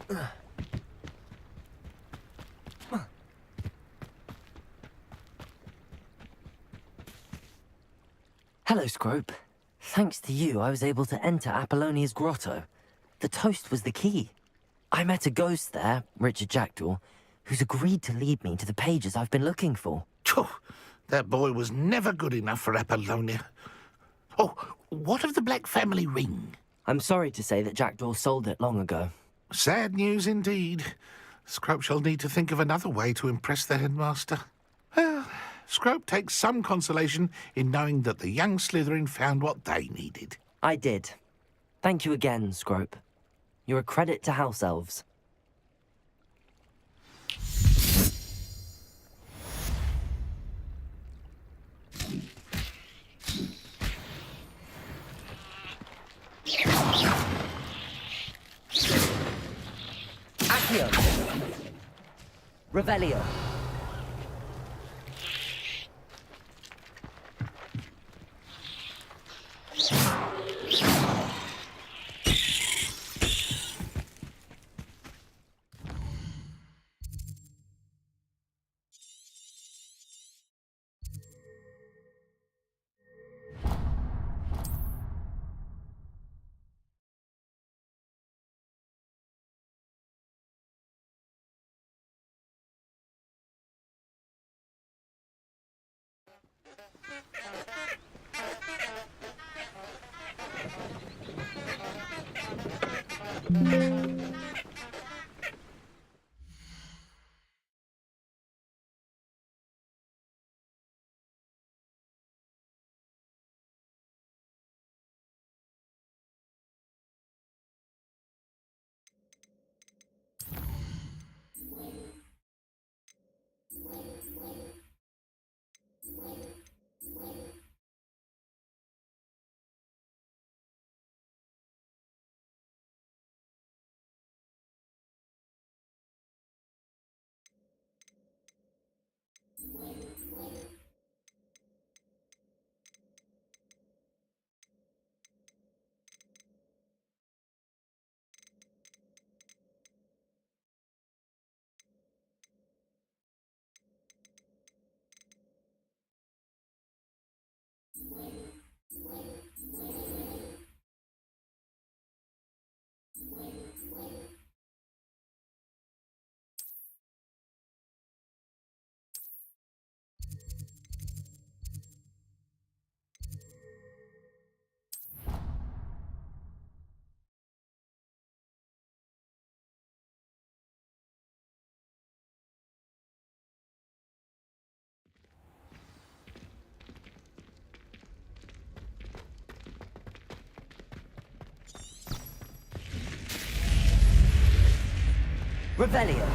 Hello, Scrope. Thanks to you, I was able to enter Apollonia's grotto. The toast was the key. I met a ghost there, Richard Jackdaw, who's agreed to lead me to the pages I've been looking for. Phew, that boy was never good enough for Apollonia. Oh, what of the Black family ring? I'm sorry to say that Jackdaw sold it long ago. Sad news indeed. Scrope shall need to think of another way to impress the headmaster. Well, Scrope takes some consolation in knowing that the young Slytherin found what they needed. I did. Thank you again, Scrope. You're a credit to House Elves. Accio! Revelio! Revelio!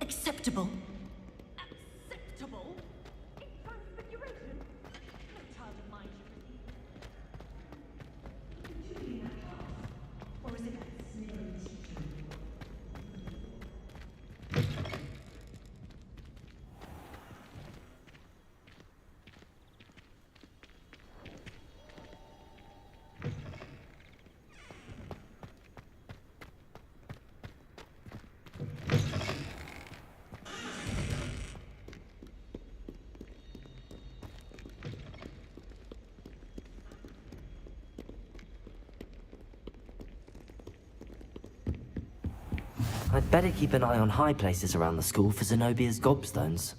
Acceptable. Acceptable? Transfiguration? No child of mine should believe. Or is it that sneering teacher? I'd better keep an eye on high places around the school for Zenobia's gobstones.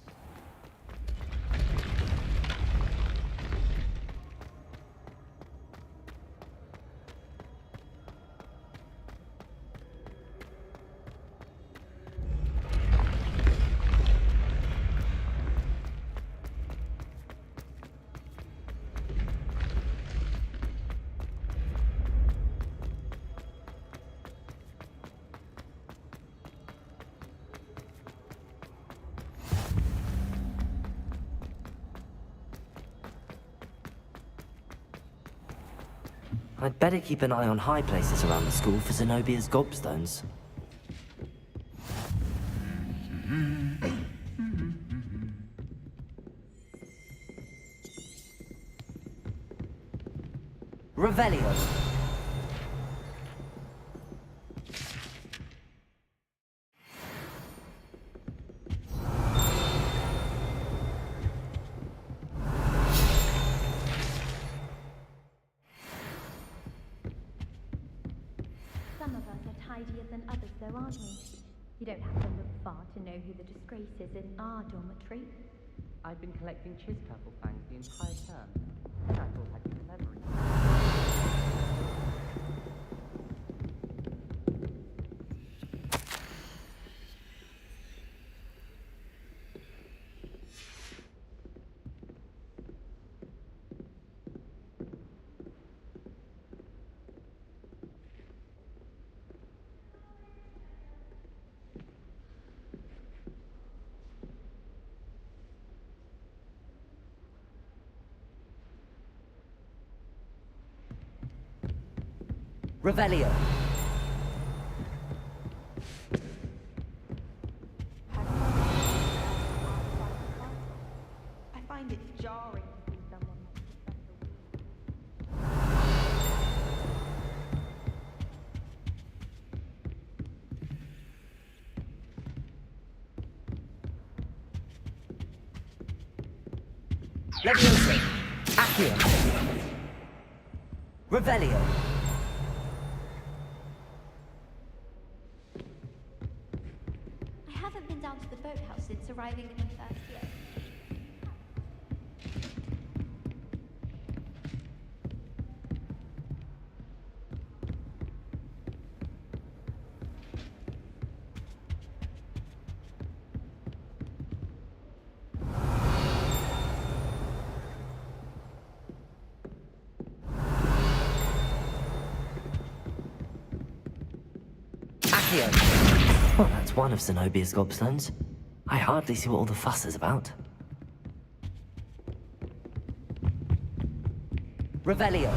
I'd better keep an eye on high places around the school for Zenobia's gobstones. Revelio. Some of us are tidier than others, though, aren't we? You don't have to look far to know who the disgrace is in our dormitory. I've been collecting chiz purple fangs the entire term. And I thought I'd be clever enough. Revelio. I find it jarring to see someone like Professor Leviosa. Accio. Revelio. I haven't been down to the boathouse since arriving in the first year. Well, that's one of Zenobia's gobstones. I hardly see what all the fuss is about. Revelio.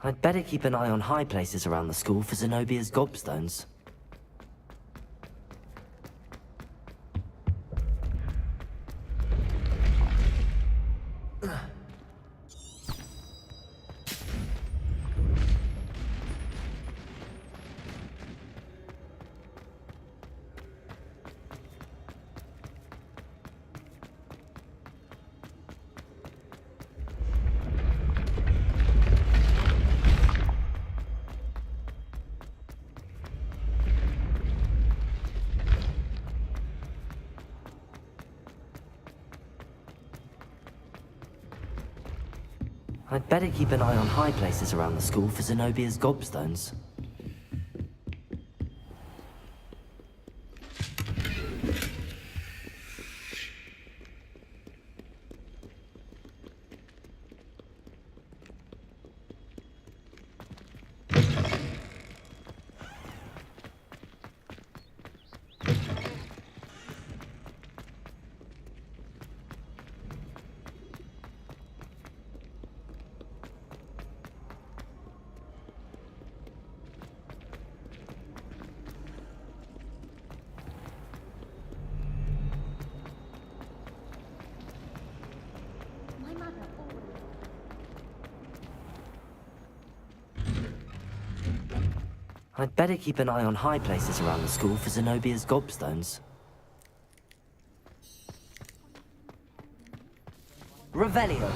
I'd better keep an eye on high places around the school for Zenobia's gobstones. I'd better keep an eye on high places around the school for Zenobia's gobstones. My mother always... I'd better keep an eye on high places around the school for Zenobia's gobstones. Revelio.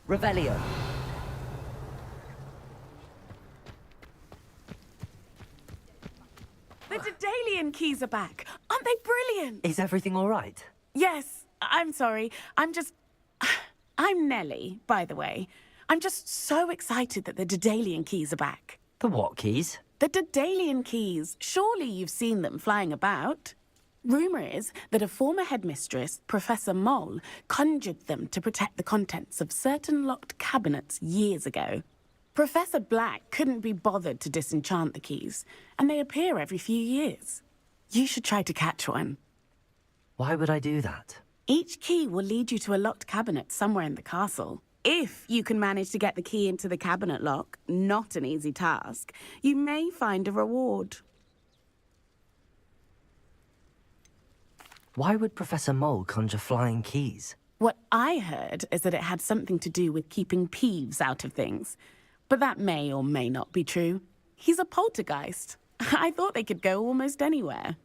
Revelio. The Daedalian Dedalian keys are back. Aren't they brilliant? Is everything all right? Yes, I'm sorry. I'm Nellie, by the way. I'm just so excited that the Dedalian keys are back. The what keys? The Dedalian keys. Surely you've seen them flying about. Rumour is that a former headmistress, Professor Mole, conjured them to protect the contents of certain locked cabinets years ago. Professor Black couldn't be bothered to disenchant the keys, and they appear every few years. You should try to catch one. Why would I do that? Each key will lead you to a locked cabinet somewhere in the castle. If you can manage to get the key into the cabinet lock, not an easy task, you may find a reward. Why would Professor Mole conjure flying keys? What I heard is that it had something to do with keeping Peeves out of things. But that may or may not be true. He's a poltergeist. I thought they could go almost anywhere.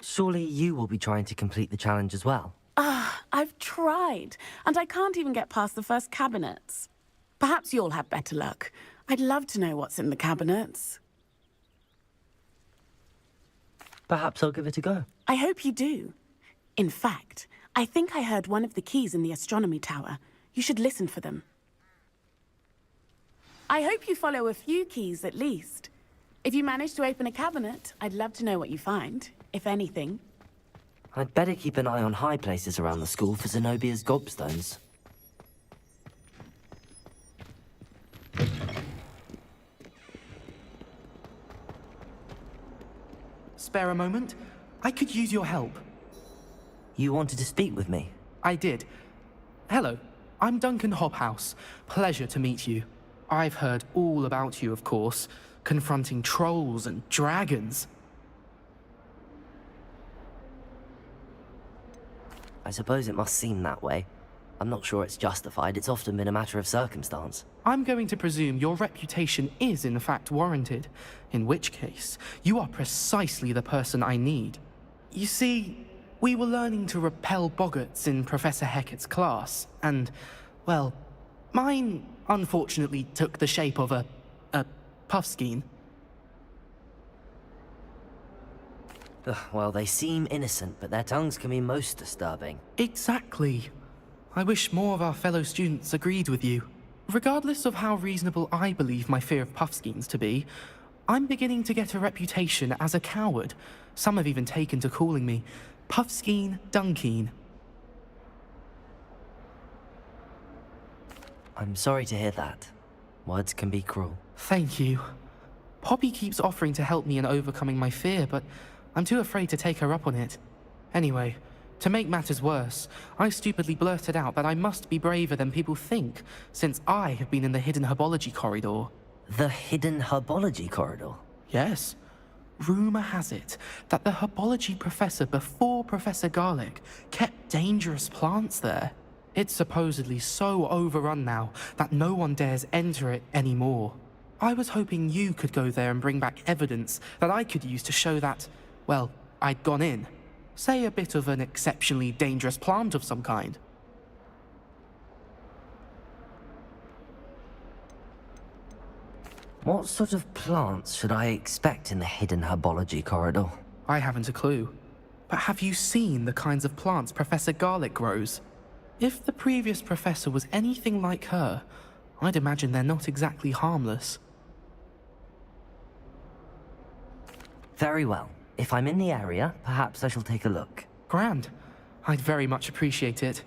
Surely you will be trying to complete the challenge as well. I've tried, and I can't even get past the first cabinets. Perhaps you'll have better luck. I'd love to know what's in the cabinets. Perhaps I'll give it a go. I hope you do. In fact, I think I heard one of the keys in the astronomy tower. You should listen for them. I hope you follow a few keys at least. If you manage to open a cabinet, I'd love to know what you find, if anything. I'd better keep an eye on high places around the school for Zenobia's gobstones. Spare a moment? I could use your help. You wanted to speak with me? I did. Hello, I'm Duncan Hobhouse. Pleasure to meet you. I've heard all about you, of course, confronting trolls and dragons. I suppose it must seem that way. I'm not sure it's justified. It's often been a matter of circumstance. I'm going to presume your reputation is in fact warranted, in which case, you are precisely the person I need. You see, we were learning to repel boggarts in Professor Hecat's class, and, well, mine unfortunately took the shape of a puffskein. Ugh, well, they seem innocent, but their tongues can be most disturbing. Exactly. I wish more of our fellow students agreed with you. Regardless of how reasonable I believe my fear of puffskeins to be, I'm beginning to get a reputation as a coward. Some have even taken to calling me Puffskeen Dunkeen. I'm sorry to hear that. Words can be cruel. Thank you. Poppy keeps offering to help me in overcoming my fear, but I'm too afraid to take her up on it. Anyway, to make matters worse, I stupidly blurted out that I must be braver than people think, since I have been in the hidden herbology corridor. The hidden herbology corridor? Yes. Rumour has it that the herbology professor before Professor Garlic kept dangerous plants there. It's supposedly so overrun now that no one dares enter it anymore. I was hoping you could go there and bring back evidence that I could use to show that, well, I'd gone in. Say a bit of an exceptionally dangerous plant of some kind. What sort of plants should I expect in the hidden herbology corridor? I haven't a clue. But have you seen the kinds of plants Professor Garlic grows? If the previous professor was anything like her, I'd imagine they're not exactly harmless. Very well. If I'm in the area, perhaps I shall take a look. Grand. I'd very much appreciate it.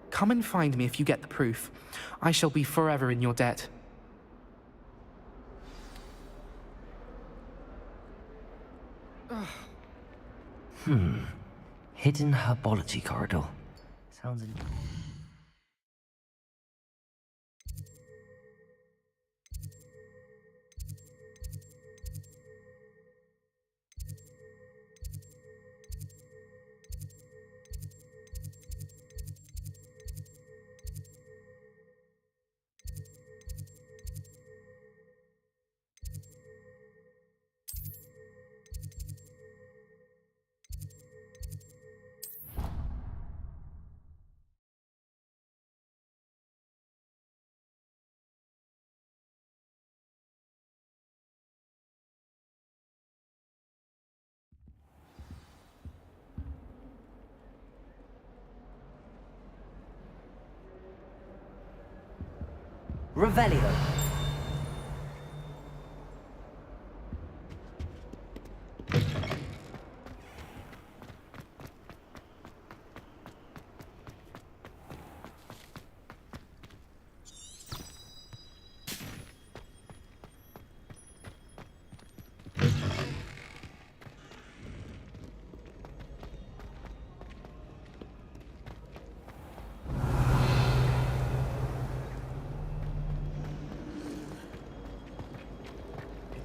Come and find me if you get the proof. I shall be forever in your debt. Hidden herbology corridor. Sounds Revelio.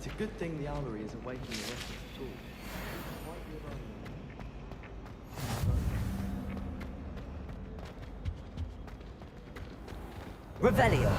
It's a good thing the owlery isn't waking the rest of the talk. Quite your own. Revelio.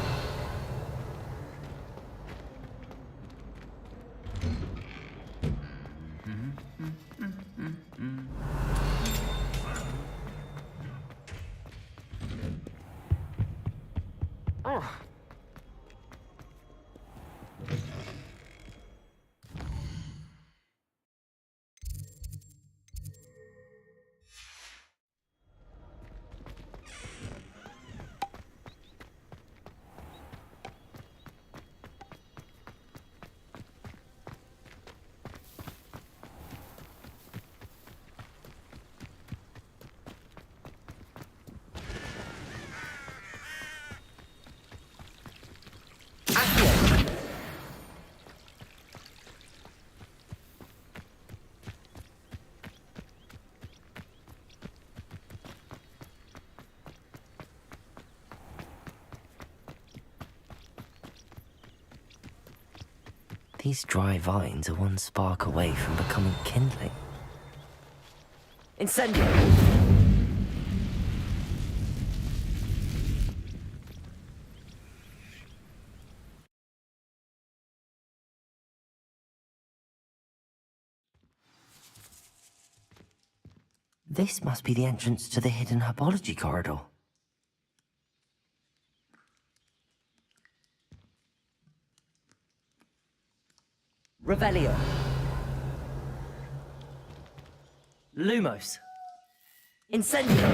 These dry vines are one spark away from becoming kindling. Incendio! This must be the entrance to the hidden herbology corridor. Revelio. Lumos. Incendio.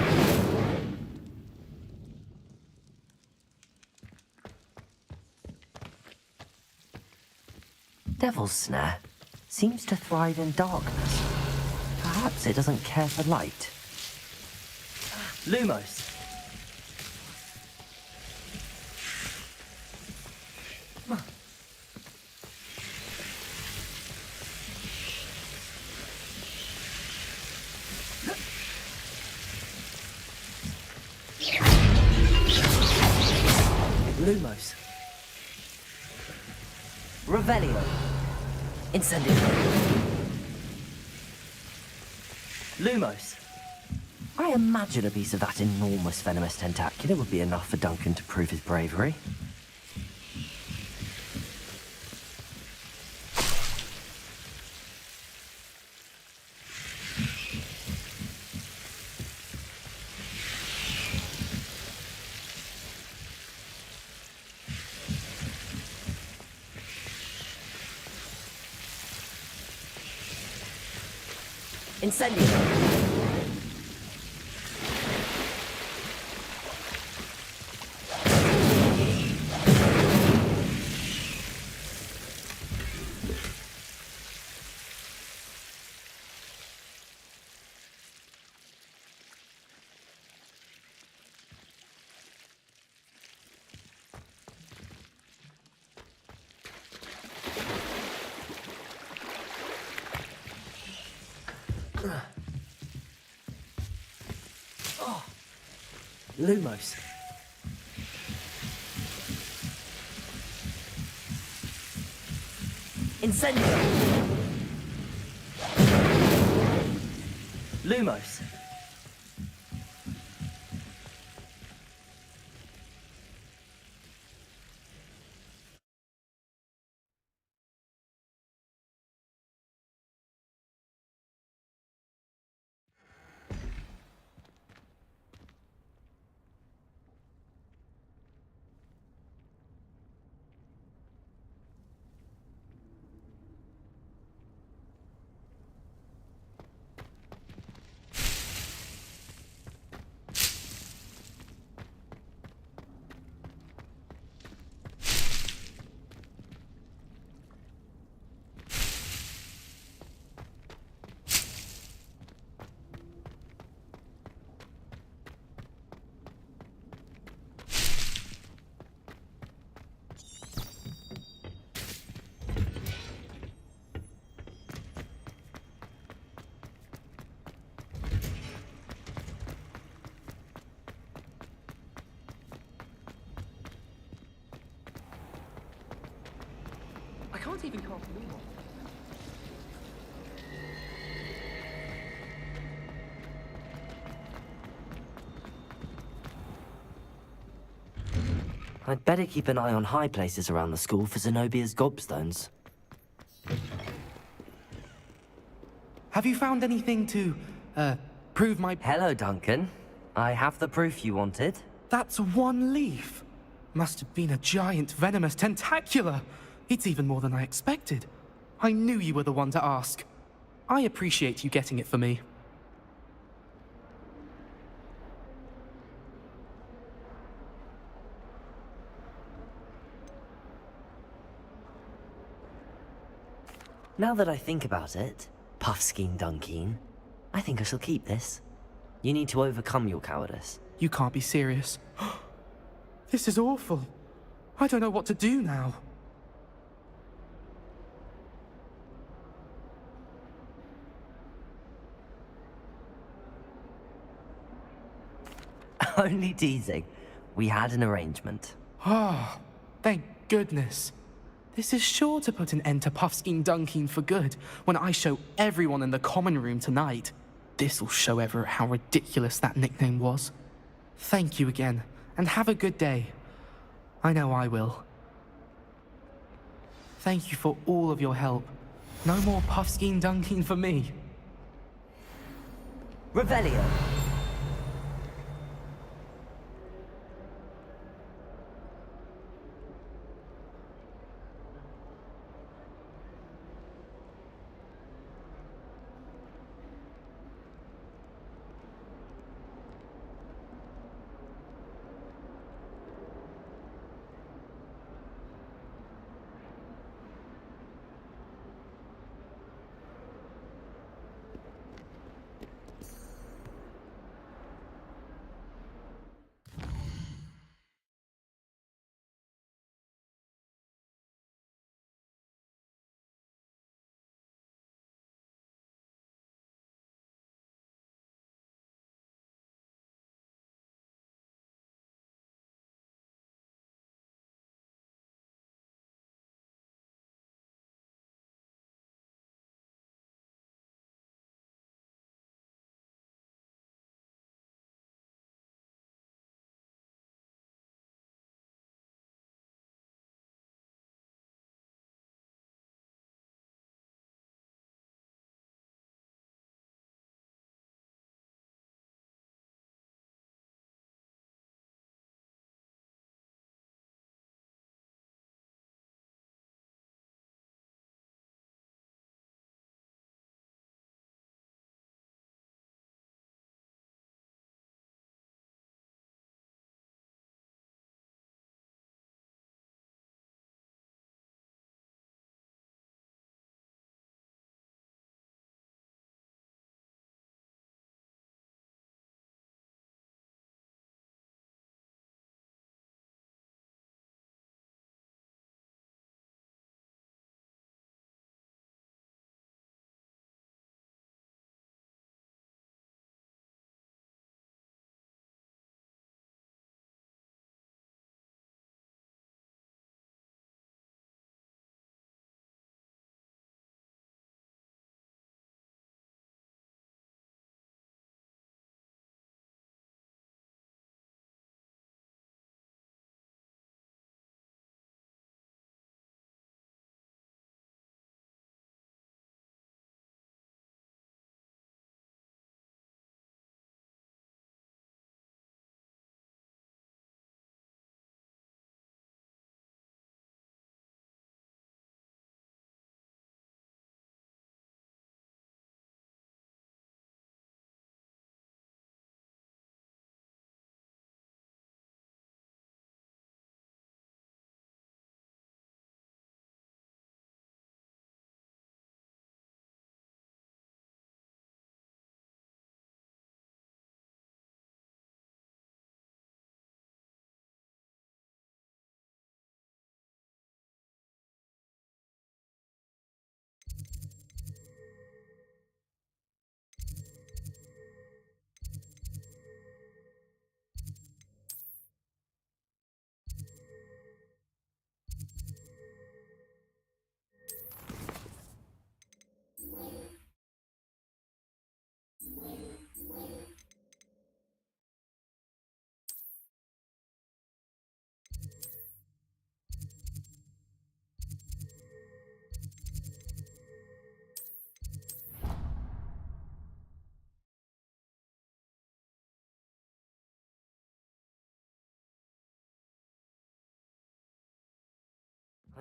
Devil's Snare seems to thrive in darkness. Perhaps it doesn't care for light. Lumos. Lumos. Revelio. Incendio. Lumos. I imagine a piece of that enormous venomous tentacula would be enough for Duncan to prove his bravery. Incendio. Lumos. Incendio. Lumos. Don't even cast me off. I'd better keep an eye on high places around the school for Zenobia's gobstones. Have you found anything to, prove my... Hello, Duncan. I have the proof you wanted. That's one leaf. Must have been a giant venomous tentacula. It's even more than I expected. I knew you were the one to ask. I appreciate you getting it for me. Now that I think about it, Puffskein Dunkeen, I think I shall keep this. You need to overcome your cowardice. You can't be serious. This is awful. I don't know what to do now. Only teasing. We had an arrangement. Ah, thank goodness. This is sure to put an end to Puffskein Dunkeen for good when I show everyone in the common room tonight. This'll show Everett how ridiculous that nickname was. Thank you again, and have a good day. I know I will. Thank you for all of your help. No more Puffskein Dunkeen for me. Revelio.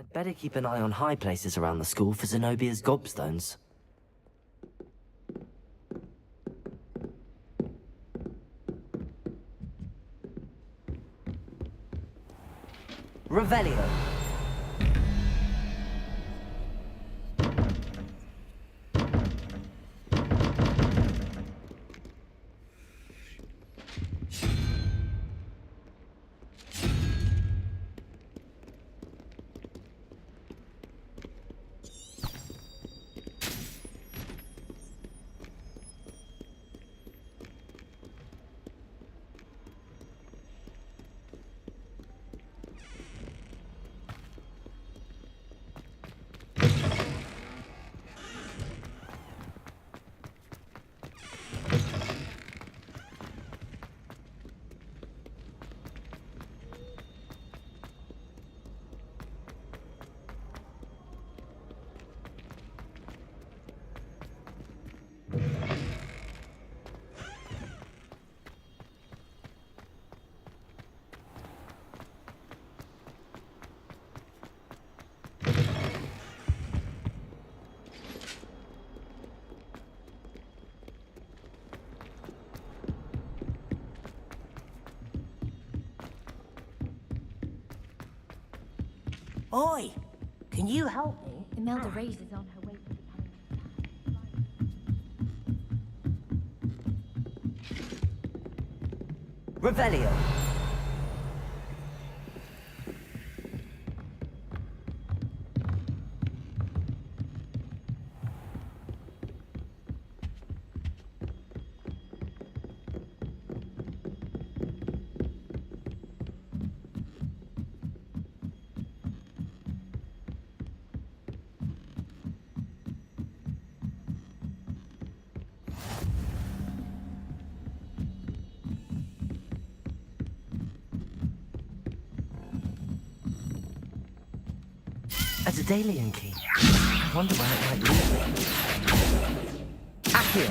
I'd better keep an eye on high places around the school for Zenobia's gobstones. Revelio. Oi, can you help me? Imelda Reyes is on her way to becoming Revelio. A Daedalian key. I wonder where it might lead me. Accio.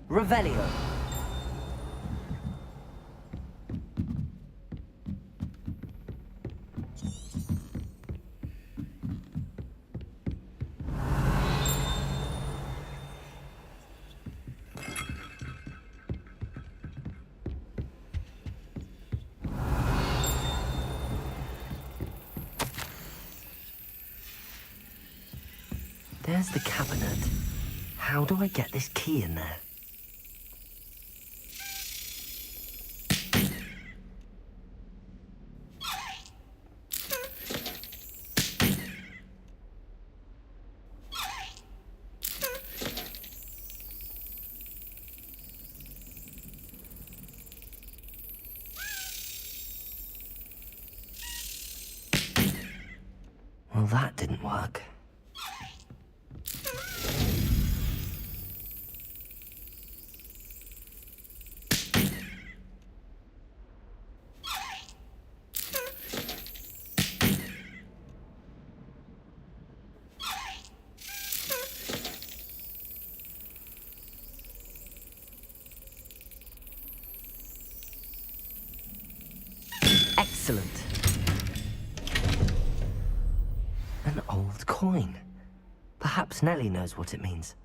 Revelio. There's the cabinet. How do I get this key in there? Well, that didn't work. Excellent. An old coin. Perhaps Nellie knows what it means.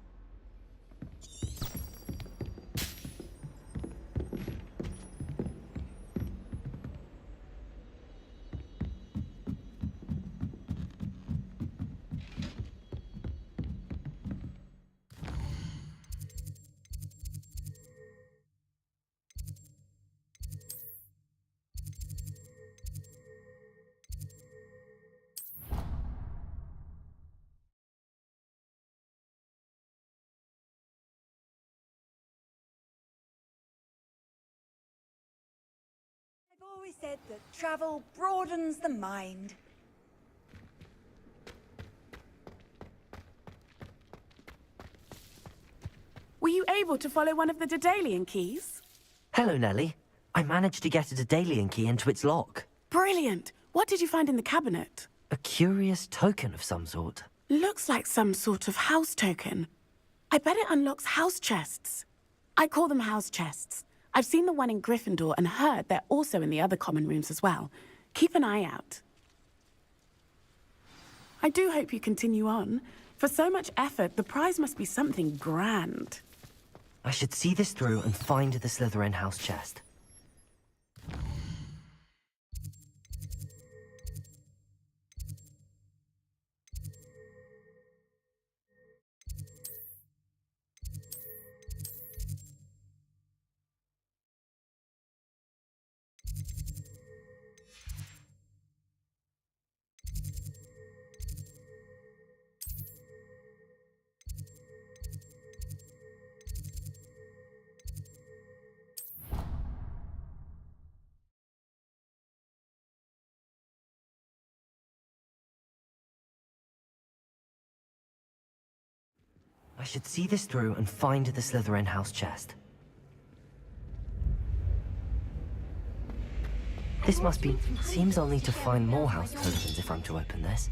I've always said that travel broadens the mind. Were you able to follow one of the Daedalian keys? Hello, Nellie. I managed to get a Daedalian key into its lock. Brilliant! What did you find in the cabinet? A curious token of some sort. Looks like some sort of house token. I bet it unlocks house chests. I call them house chests. I've seen the one in Gryffindor and heard they're also in the other common rooms as well. Keep an eye out. I do hope you continue on. For so much effort, the prize must be something grand. I should see this through and find the Slytherin house chest. I should see this through and find the Slytherin house chest. This must be... Seems I'll need to find more house tokens if I'm to open this.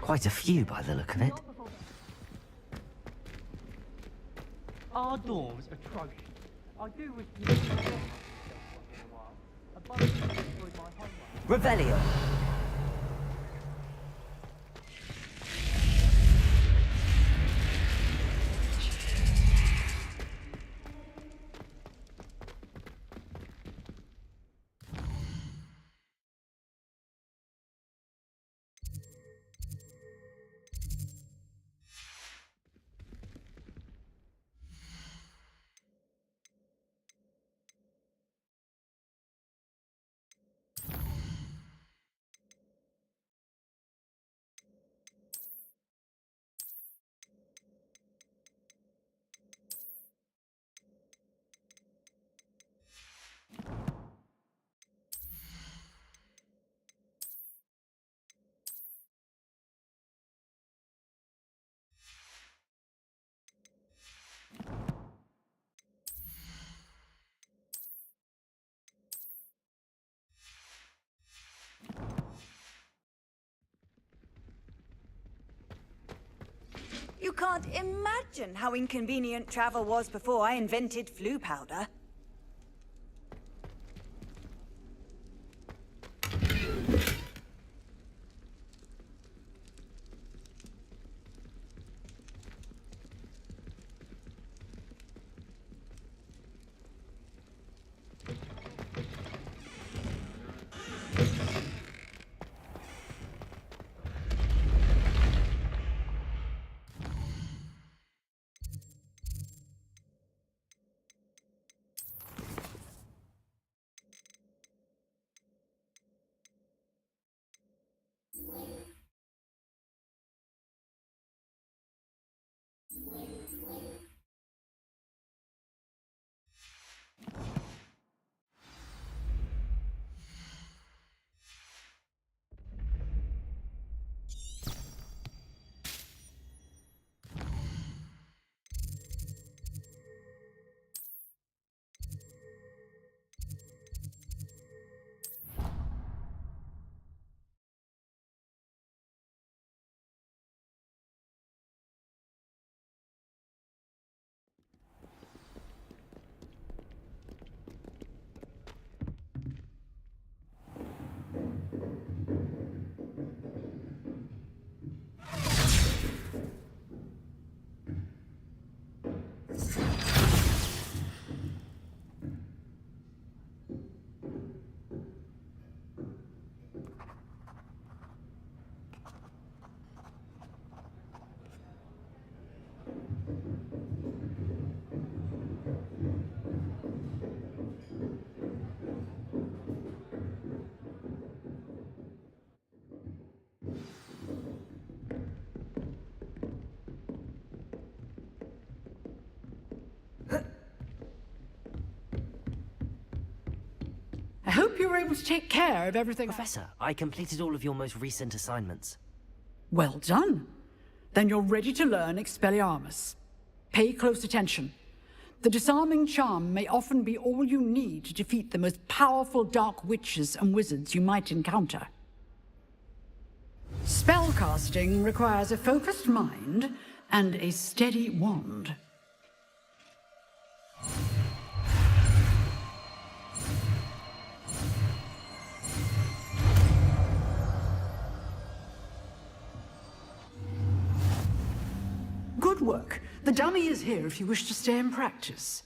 Quite a few by the look of it. Our dorm's atrocious. I do wish you could have a while. A bunch of them destroyed my homework. Revelio! You can't imagine how inconvenient travel was before I invented flu powder. I hope you were able to take care of everything. Professor, I completed all of your most recent assignments. Well done. Then you're ready to learn Expelliarmus. Pay close attention. The disarming charm may often be all you need to defeat the most powerful dark witches and wizards you might encounter. Spellcasting requires a focused mind and a steady wand. work. The dummy is here if you wish to stay and practice.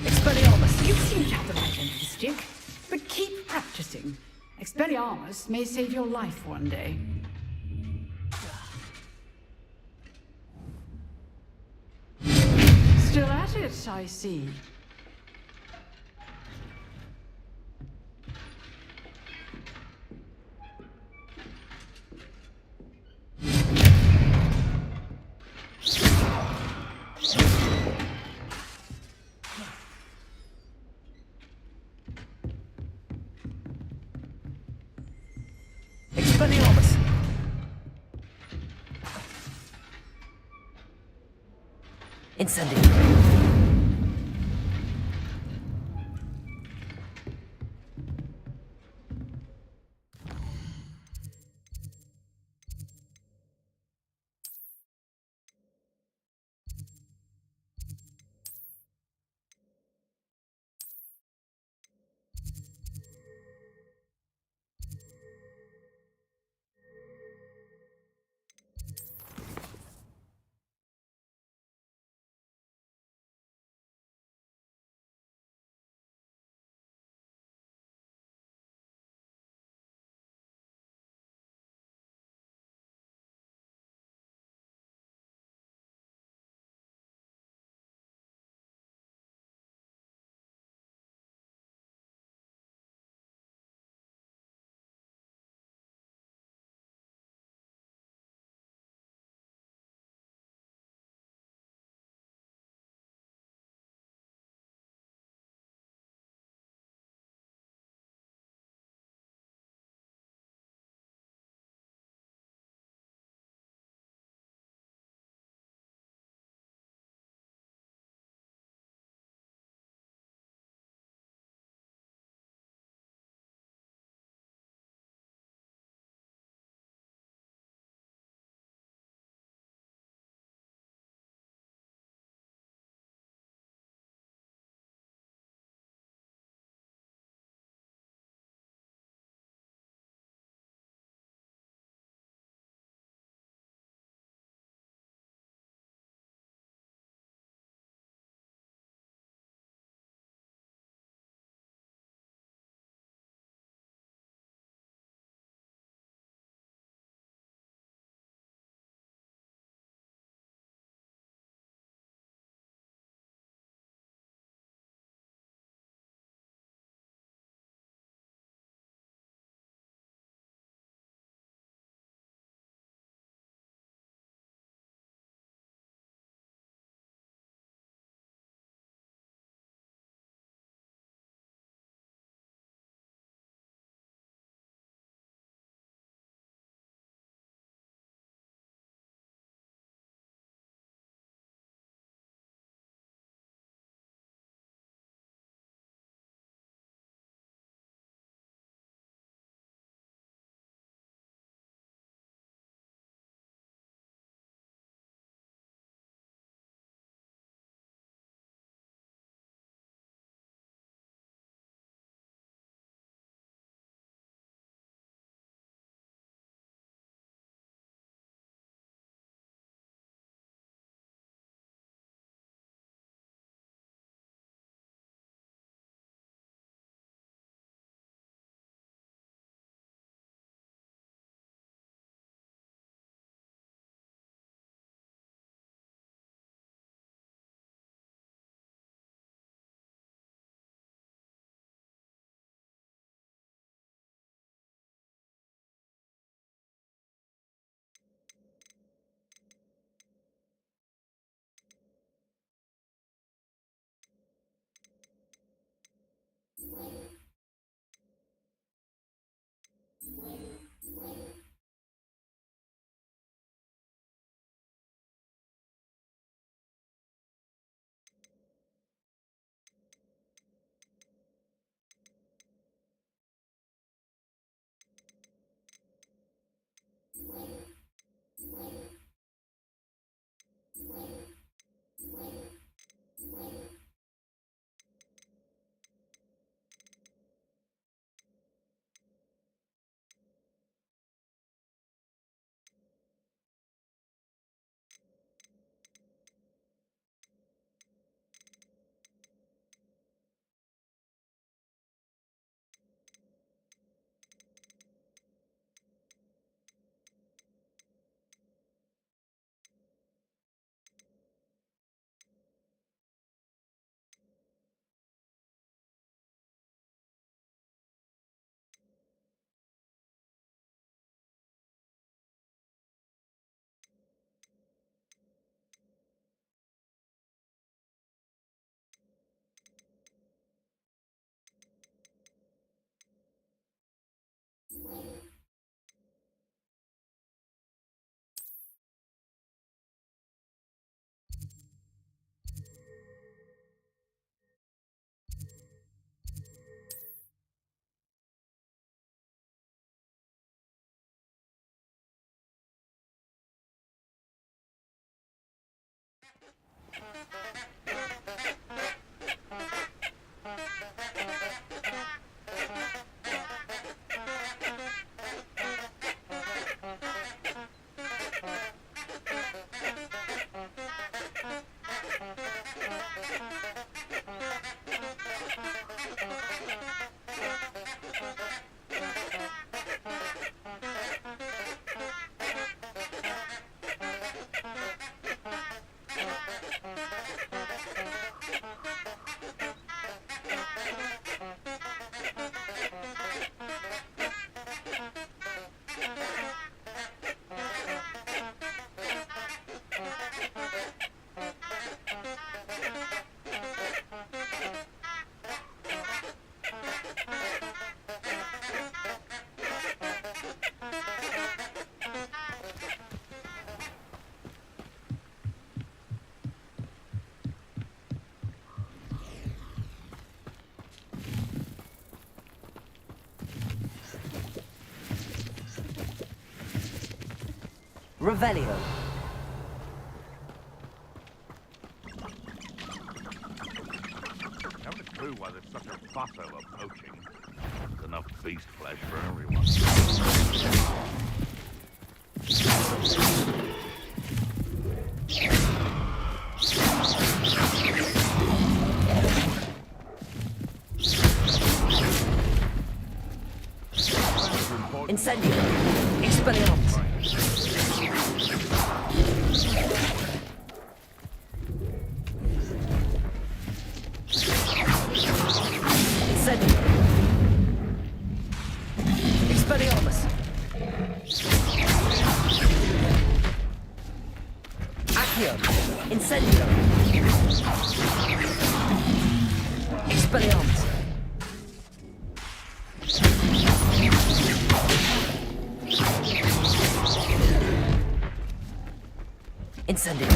Expelliarmus, you seem to have the right end of the stick, but keep practicing. Expelliarmus may save your life one day. Still at it, I see. Expelliarmus! Incendiary! Revelio. Never a clue why there's such a fuss over poaching. There's enough beast flesh for everyone. Incendio. Expelliarmus. Incendio. Expelliarmus. Accio. Incendio. Expelliarmus. Incendio.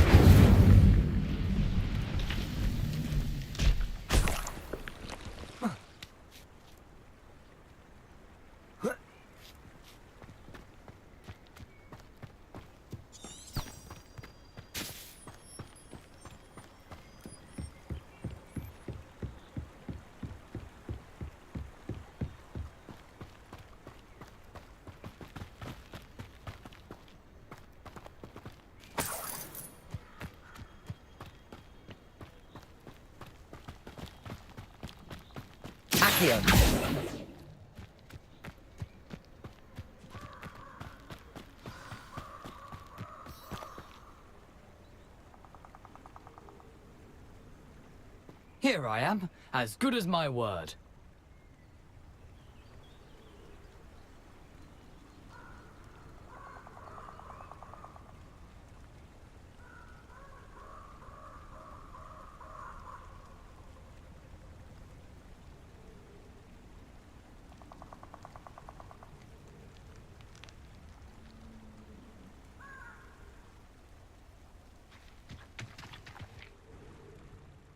Accio. Here I am, as good as my word.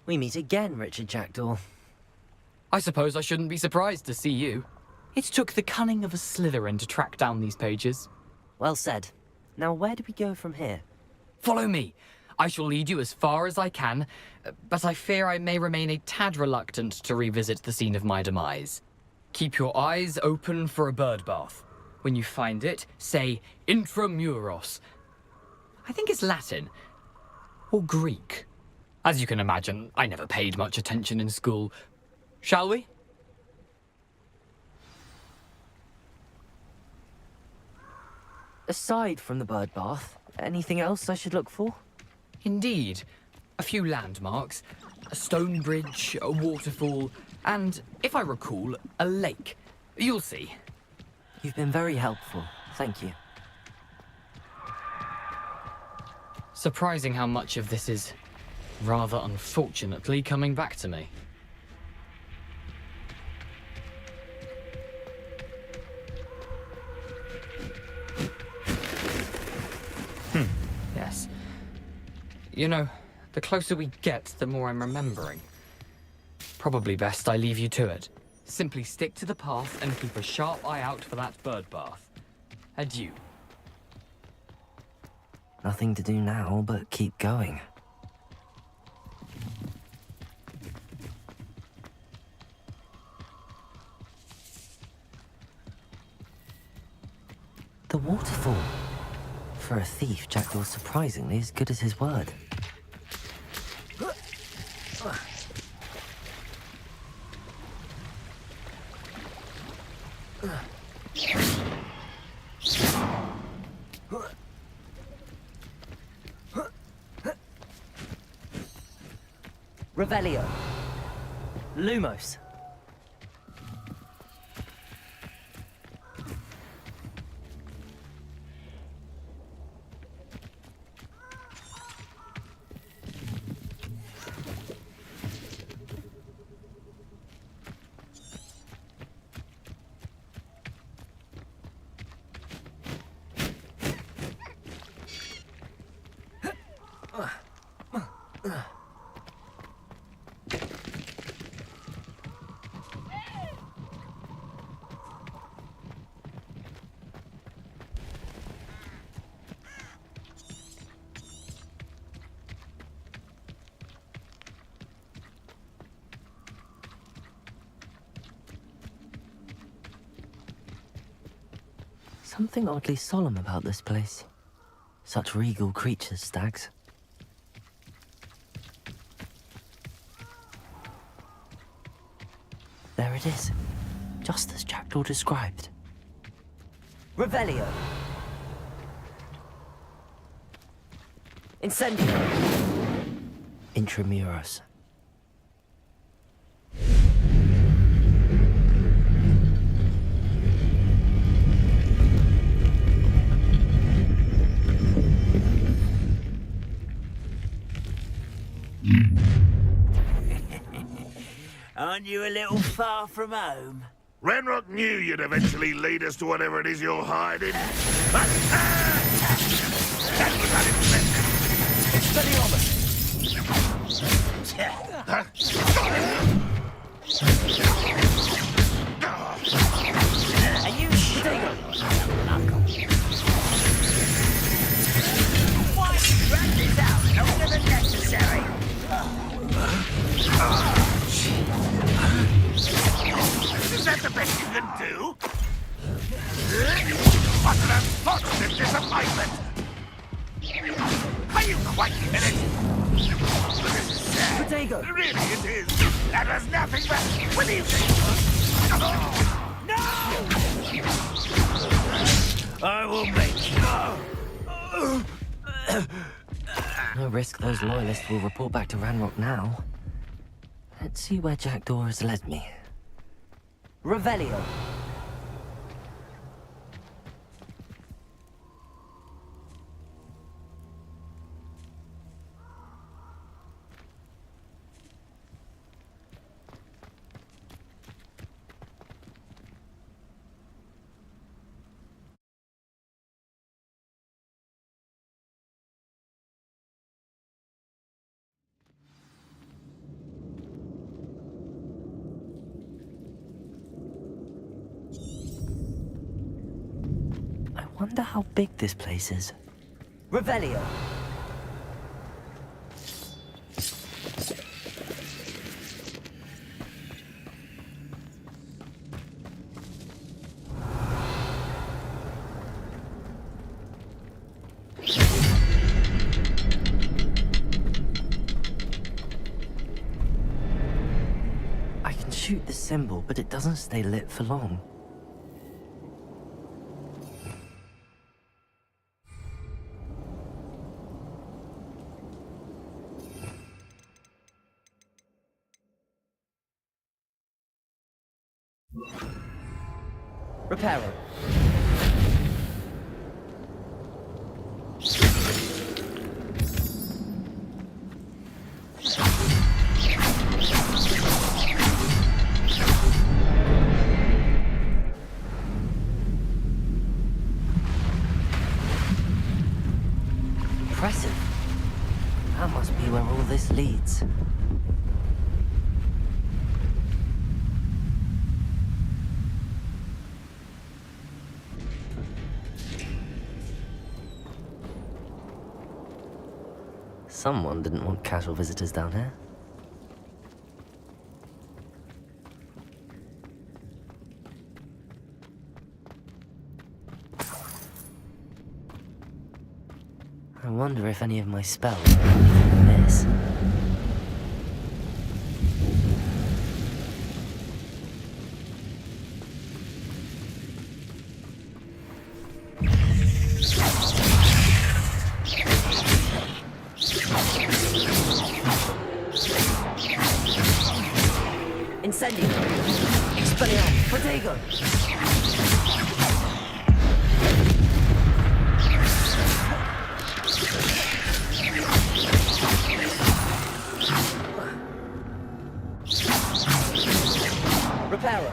We meet again, Richard Jackdaw. I suppose I shouldn't be surprised to see you. It took the cunning of a Slytherin to track down these pages. Well said. Now where do we go from here? Follow me. I shall lead you as far as I can, but I fear I may remain a tad reluctant to revisit the scene of my demise. Keep your eyes open for a bird bath. When you find it, say intramuros. I think it's Latin. Or Greek. As you can imagine, I never paid much attention in school. Shall we? Aside from the bird bath, anything else I should look for? Indeed. A few landmarks, a stone bridge, a waterfall, and, if I recall, a lake. You'll see. You've been very helpful. Thank you. Surprising how much of this is, rather unfortunately, coming back to me. Yes. You know, the closer we get, the more I'm remembering. Probably best I leave you to it. Simply stick to the path and keep a sharp eye out for that bird bath. Adieu. Nothing to do now but keep going. waterfall. For a thief, Jackdaw's surprisingly as good as his word. Revelio. Lumos. Something oddly solemn about this place. Such regal creatures, stags. There it is, just as Jackdaw described. Revelio. Incendio. Intramuros. Aren't you a little far from home? Ranrock knew you'd eventually lead us to whatever it is you're hiding. That was unexpected. Are you sure? Why drag this out longer than necessary? Is that the best you can do? What an unfortunate disappointment! Are you quite finished? This is sad. Potato. Really, it is. That was nothing but... What do you think? No! I will make you. No risk those loyalists will report back to Ranrock now. Let's see where Jackdaw has led me. Revelio. I wonder how big this place is. Revelio. I can shoot the symbol, but it doesn't stay lit for long. Reparo. Impressive. That must be where all this leads. Someone didn't want casual visitors down here. I wonder if any of my spells are anything amiss. Incendio! Expelliarmus! Protego! Reparo!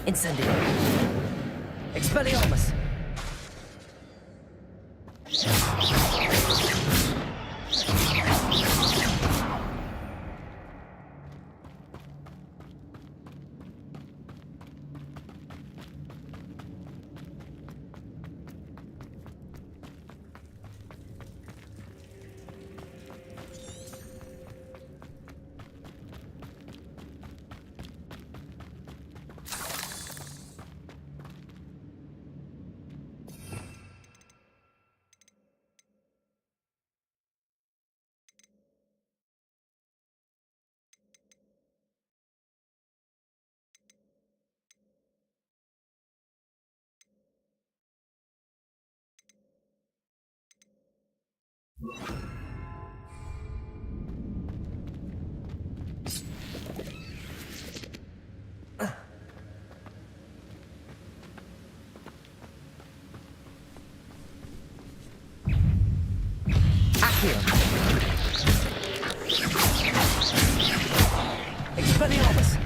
Incendio! Expelliarmus! Expelliarmus!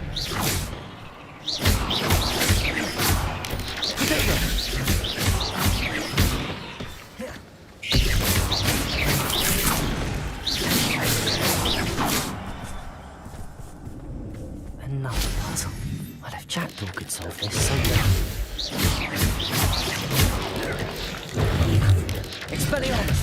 Another puzzle. What if Jackdaw could solve this someday? Expelliarmus!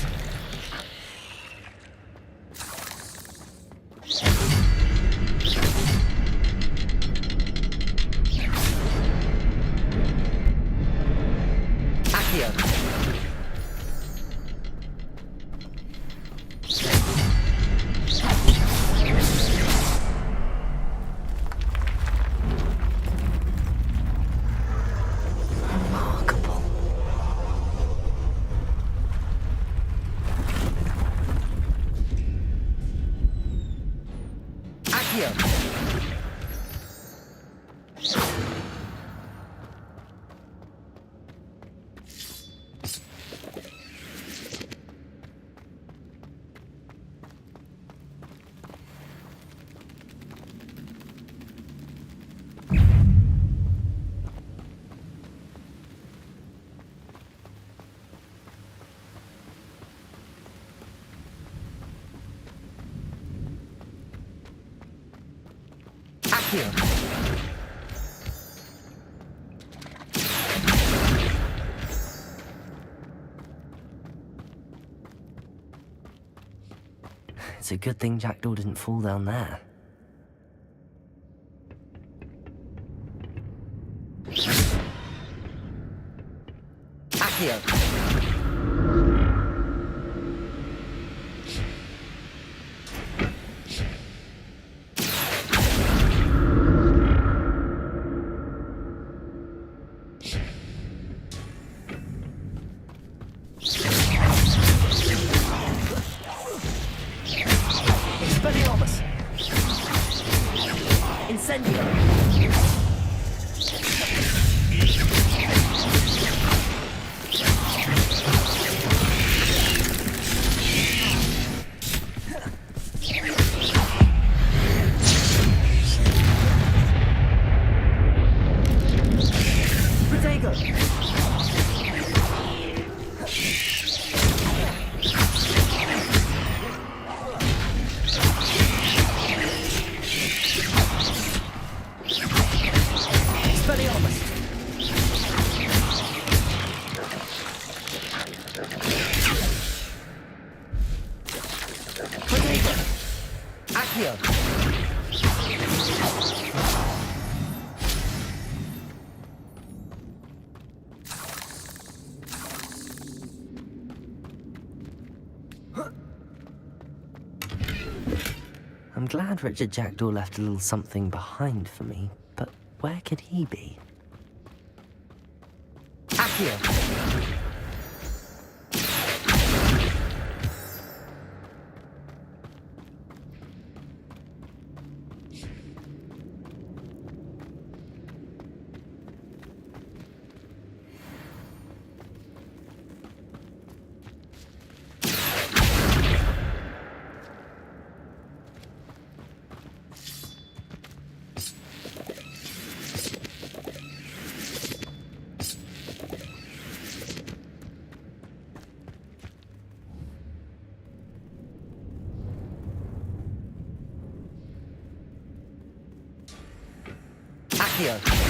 It's a good thing Jackdaw didn't fall down there. Accio! Expelliarmus! Incendio! I'm glad Richard Jackdaw left a little something behind for me, but where could he be? Accio! Accio!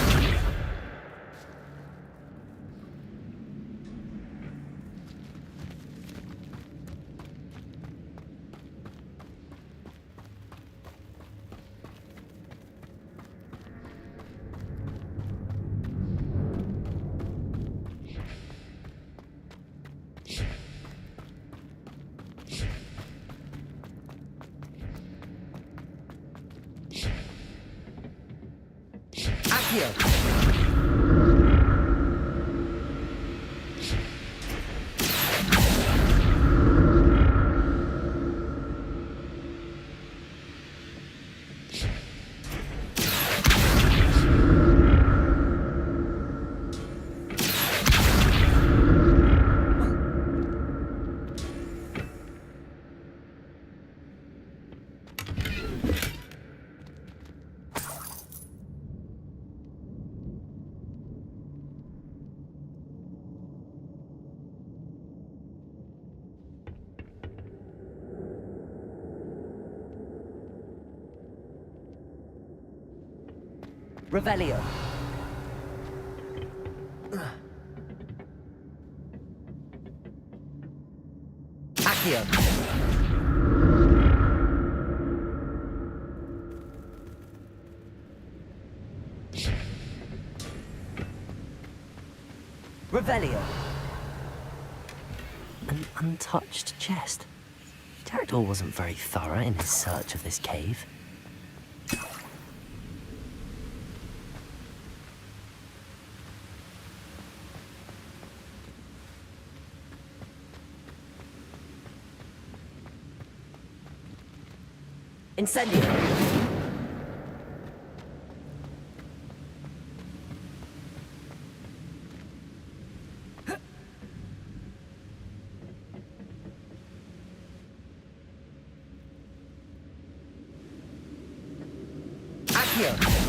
Revelio. Accio. Revelio. An untouched chest. Jackdaw wasn't very thorough in his search of this cave. Incendio! Accio!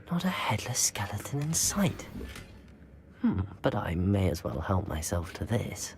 Not a headless skeleton in sight. But I may as well help myself to this.